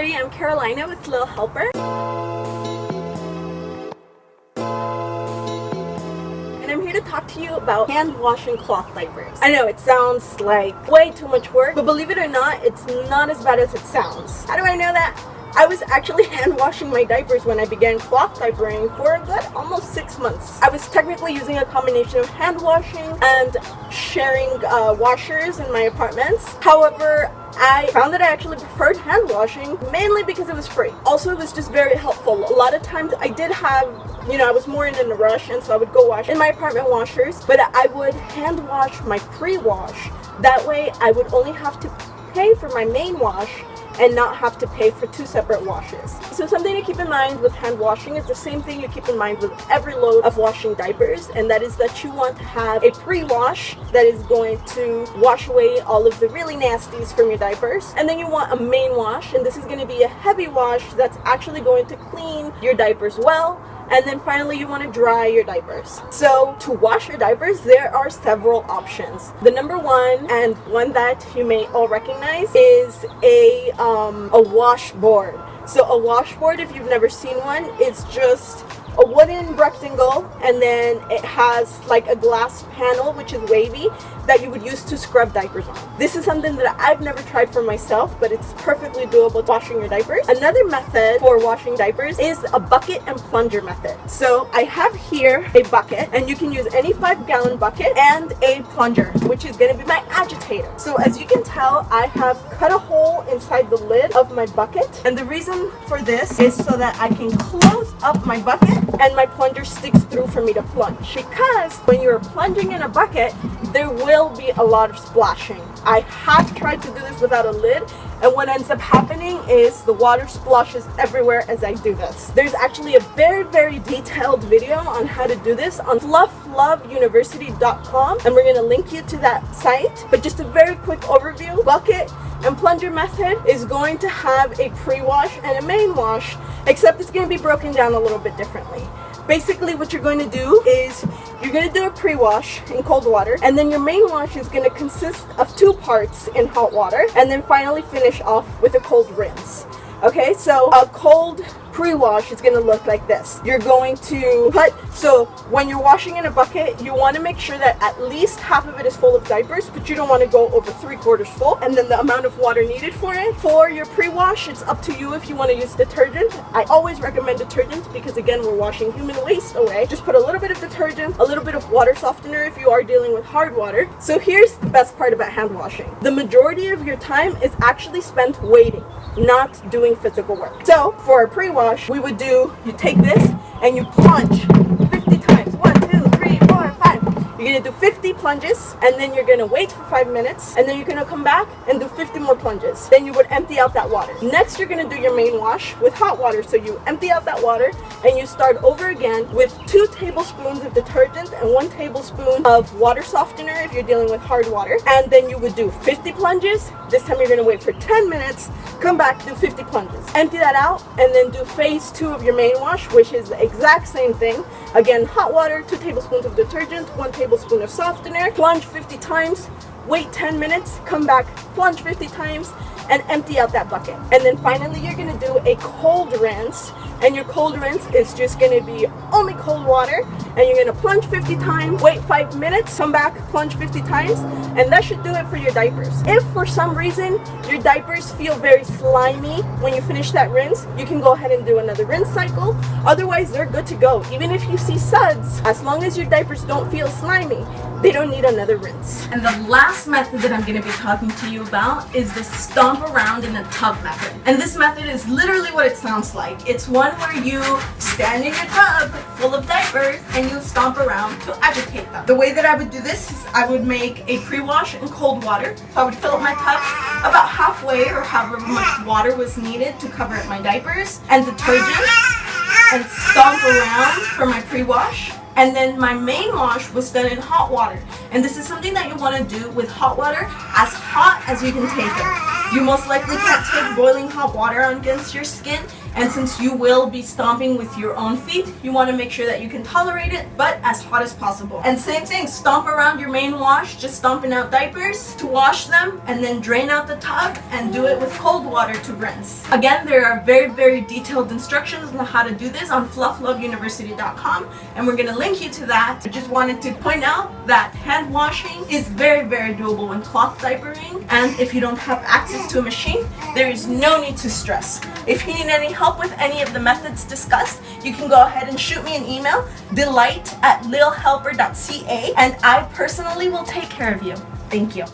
everybody, I'm Carolina with Little Helper. And I'm here to talk to you about hand washing cloth diapers. I know it sounds like way too much work, but believe it or not, it's not as bad as it sounds. How do I know that? I was actually hand washing my diapers when I began cloth diapering for a good almost 6 months. I was technically using a combination of hand washing and sharing washers in my apartments. However, I found that I actually preferred hand washing mainly because it was free. Also, it was just very helpful. A lot of times I did have, I was more in a rush, and so I would go wash in my apartment washers, but I would hand wash my pre-wash. That way I would only have to pay for my main wash and not have to pay for 2 separate washes. So something to keep in mind with hand washing is the same thing you keep in mind with every load of washing diapers, and that is that you want to have a pre-wash that is going to wash away all of the really nasties from your diapers, and then you want a main wash, and this is going to be a heavy wash that's actually going to clean your diapers well. And then finally you want to dry your diapers. So to wash your diapers, there are several options. The number one, and one that you may all recognize, is a washboard. So a washboard, if you've never seen one, is just a wooden rectangle, and then it has like a glass panel which is wavy that you would use to scrub diapers on. This is something that I've never tried for myself, but it's perfectly doable washing your diapers. Another method for washing diapers is a bucket and plunger method. So I have here a bucket, and you can use any 5-gallon bucket, and a plunger, which is going to be my agitator. So as you can tell, I have cut a hole inside the lid of my bucket, and the reason for this is so that I can close up my bucket and my plunger sticks through for me to plunge. Because when you're plunging in a bucket, there will be a lot of splashing. I have tried to do this without a lid, and what ends up happening is the water splashes everywhere as I do this. There's actually a very, very detailed video on how to do this on Fluff Love Universities.com, and we're going to link you to that site. But just a very quick overview, bucket and plunger method is going to have a pre-wash and a main wash, except it's going to be broken down a little bit differently. Basically what you're going to do is you're going to do a pre-wash in cold water, and then your main wash is going to consist of 2 parts in hot water, and then finally finish off with a cold rinse. Okay, so a cold pre-wash is going to look like this. You're going to so when you're washing in a bucket, you want to make sure that at least half of it is full of diapers, but you don't want to go over 3/4 full. And then the amount of water needed for it. For your pre-wash, it's up to you if you want to use detergent. I always recommend detergent because, again, we're washing human waste away. Just put a little bit of detergent, a little bit of water softener if you are dealing with hard water. So here's the best part about hand washing. The majority of your time is actually spent waiting, not doing physical work. So for a pre-wash, you take this and you plunge 50 times. 1, 2, 3, 4, 5. You're going to do 50 plunges, and then you're going to wait for 5 minutes, and then you're going to come back and do 50 more plunges. Then you would empty out that water. Next, you're going to do your main wash with hot water. So you empty out that water and you start over again with 2 tablespoons of detergent and 1 tablespoon of water softener if you're dealing with hard water. And then you would do 50 plunges. This time you're going to wait for 10 minutes, come back, do 50 plunges. Empty that out, and then do phase 2 of your main wash, which is the exact same thing. Again, hot water, 2 tablespoons of detergent, 1 tablespoon of softener, plunge 50 times, wait 10 minutes, come back, plunge 50 times, and empty out that bucket. And then finally you're going to do a cold rinse, and your cold rinse is just going to be only cold water, and you're going to plunge 50 times, wait 5 minutes, come back, plunge 50 times, and that should do it for your diapers. If for some reason your diapers feel very slimy when you finish that rinse, you can go ahead and do another rinse cycle. Otherwise, they're good to go. Even if you see suds, as long as your diapers don't feel slimy, they don't need another rinse. And the last method that I'm going to be talking to you about is the stomp around in a tub method. And this method is literally what it sounds like. It's one where you stand in your tub full of diapers and you stomp around to agitate them. The way that I would do this is I would make a pre-wash in cold water. So I would fill up my tub about halfway, or however much water was needed to cover up my diapers, and detergent, and stomp around for my pre-wash. And then my main wash was done in hot water. And this is something that you want to do with hot water as hot as you can take it. You most likely can't take boiling hot water against your skin, and since you will be stomping with your own feet, you want to make sure that you can tolerate it, but as hot as possible. And same thing, stomp around your main wash, just stomping out diapers to wash them, and then drain out the tub and do it with cold water to rinse. Again, there are very detailed instructions on how to do this on fluffloveuniversity.com, and we're going to link you to that. I just wanted to point out that hand washing is very doable in cloth diapering, and if you don't have access to a machine, there is no need to stress. If you need any help with any of the methods discussed, you can go ahead and shoot me an email, delight@littlehelper.ca, and I personally will take care of you. Thank you.